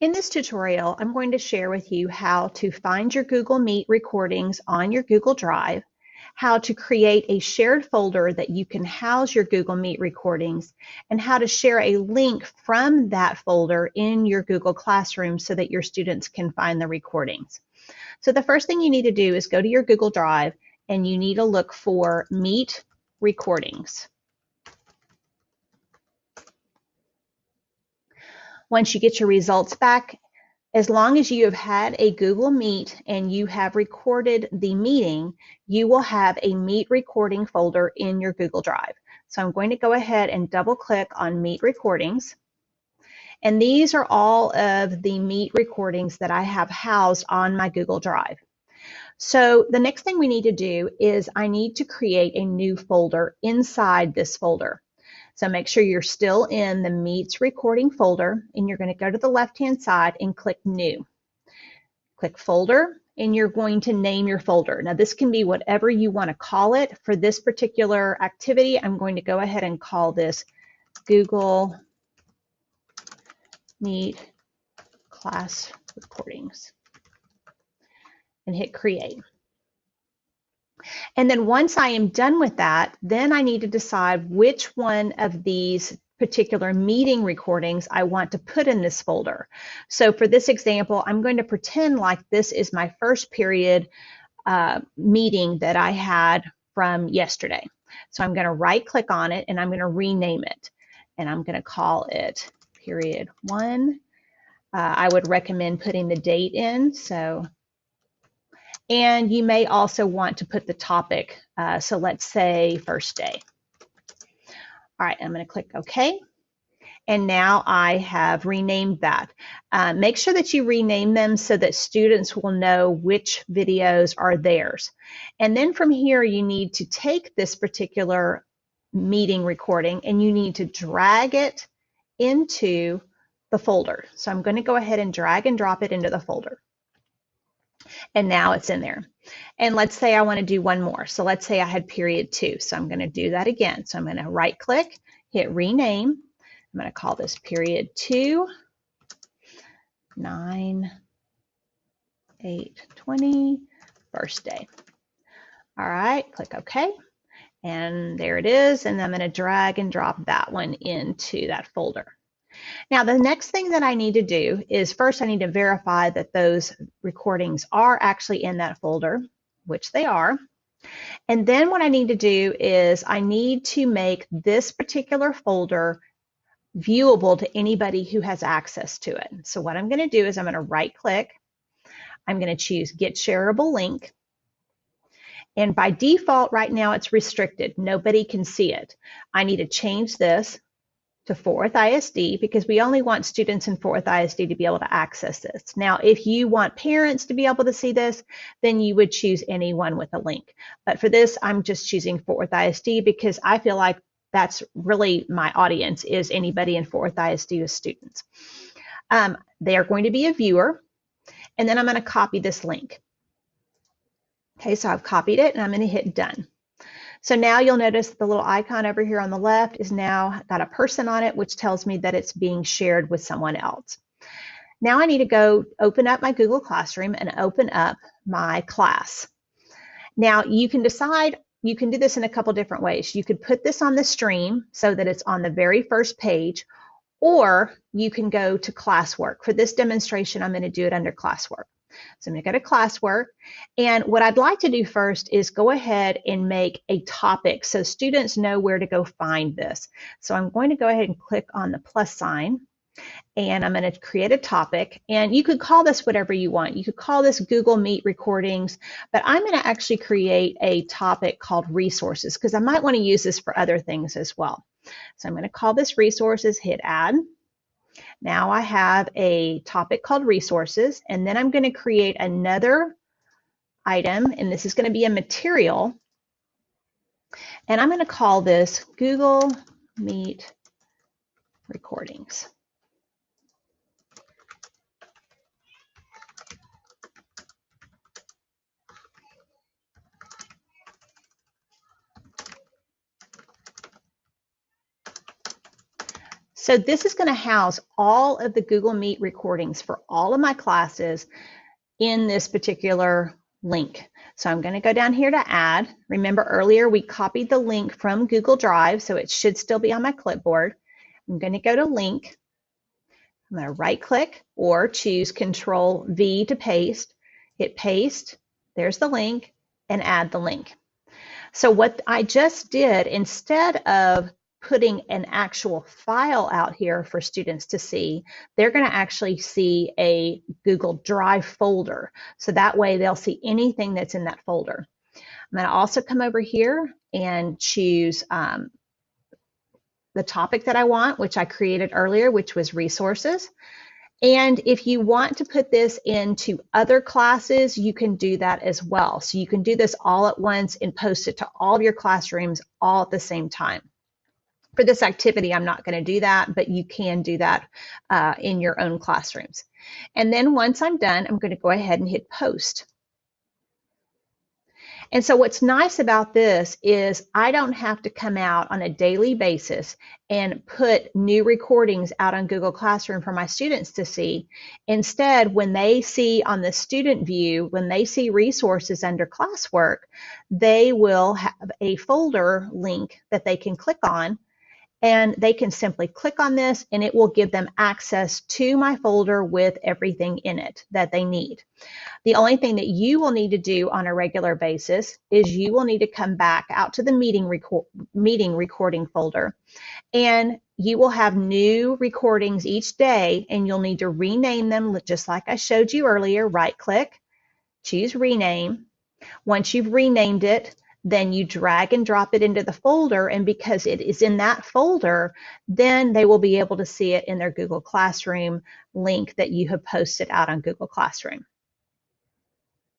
In this tutorial, I'm going to share with you how to find your Google Meet recordings on your Google Drive, how to create a shared folder that you can house your Google Meet recordings, and how to share a link from that folder in your Google Classroom so that your students can find the recordings. So the first thing you need to do is go to your Google Drive and you need to look for Meet recordings. Once you get your results back, as long as you have had a Google Meet and you have recorded the meeting, you will have a Meet recording folder in your Google Drive. So I'm going to go ahead and double click on Meet recordings. And these are all of the Meet recordings that I have housed on my Google Drive. So the next thing we need to do is I need to create a new folder inside this folder. So make sure you're still in the Meets recording folder, and you're going to go to the left-hand side and click New. Click Folder, and you're going to name your folder. Now this can be whatever you want to call it. For this particular activity, I'm going to go ahead and call this Google Meet Class Recordings and hit Create. And then once I am done with that, then I need to decide which one of these particular meeting recordings I want to put in this folder. So for this example, I'm going to pretend like this is my first period meeting that I had from yesterday. So I'm going to right click on it and I'm going to rename it. And I'm going to call it period 1. I would recommend putting the date in. And you may also want to put the topic. So let's say first day. All right, I'm going to click OK. And now I have renamed that. Make sure that you rename them so that students will know which videos are theirs. And then from here, you need to take this particular meeting recording and you need to drag it into the folder. So I'm going to go ahead and drag and drop it into the folder. And now it's in there. And let's say I want to do one more. So let's say I had period 2. So I'm going to do that again. So I'm going to right click, hit rename. I'm going to call this period 2, 9/8/20, first day. All right, click OK. And there it is. And I'm going to drag and drop that one into that folder. Now, the next thing that I need to do is first I need to verify that those recordings are actually in that folder, which they are. And then what I need to do is I need to make this particular folder viewable to anybody who has access to it. So what I'm going to do is I'm going to right click. I'm going to choose Get Shareable Link. And by default right now it's restricted. Nobody can see it. I need to change this to Fort Worth ISD because we only want students in Fort Worth ISD to be able to access this. Now, if you want parents to be able to see this, then you would choose anyone with a link. But for this, I'm just choosing Fort Worth ISD because I feel like that's really my audience is anybody in Fort Worth ISD with students. They are going to be a viewer, and then I'm going to copy this link. Okay, so I've copied it and I'm going to hit Done. So now you'll notice the little icon over here on the left is now got a person on it, which tells me that it's being shared with someone else. Now I need to go open up my Google Classroom and open up my class. Now you can decide, you can do this in a couple different ways. You could put this on the stream so that it's on the very first page, or you can go to classwork. For this demonstration, I'm going to do it under classwork. So I'm going to go to classwork, and what I'd like to do first is go ahead and make a topic so students know where to go find this. So I'm going to go ahead and click on the plus sign, and I'm going to create a topic, and you could call this whatever you want. You could call this Google Meet recordings, but I'm going to actually create a topic called resources because I might want to use this for other things as well. So I'm going to call this resources, hit add. Now I have a topic called resources, and then I'm going to create another item, and this is going to be a material, and I'm going to call this Google Meet recordings. So this is going to house all of the Google Meet recordings for all of my classes in this particular link. So I'm going to go down here to add. Remember earlier we copied the link from Google Drive, so it should still be on my clipboard. I'm going to go to link. I'm going to right click or choose Control V to paste. Hit paste. There's the link and add the link. So what I just did, instead of putting an actual file out here for students to see, they're going to actually see a Google Drive folder. So that way they'll see anything that's in that folder. I'm going to also come over here and choose the topic that I want, which I created earlier, which was resources. And if you want to put this into other classes, you can do that as well. So you can do this all at once and post it to all of your classrooms all at the same time. For this activity, I'm not going to do that, but you can do that in your own classrooms. And then once I'm done, I'm going to go ahead and hit post. And so what's nice about this is I don't have to come out on a daily basis and put new recordings out on Google Classroom for my students to see. Instead, when they see on the student view, when they see resources under classwork, they will have a folder link that they can click on, and they can simply click on this and it will give them access to my folder with everything in it that they need. The only thing that you will need to do on a regular basis is you will need to come back out to the meeting recording folder, and you will have new recordings each day, and you'll need to rename them just like I showed you earlier. Right click, choose rename. Once you've renamed it, then you drag and drop it into the folder, and because it is in that folder, then they will be able to see it in their Google Classroom link that you have posted out on Google Classroom.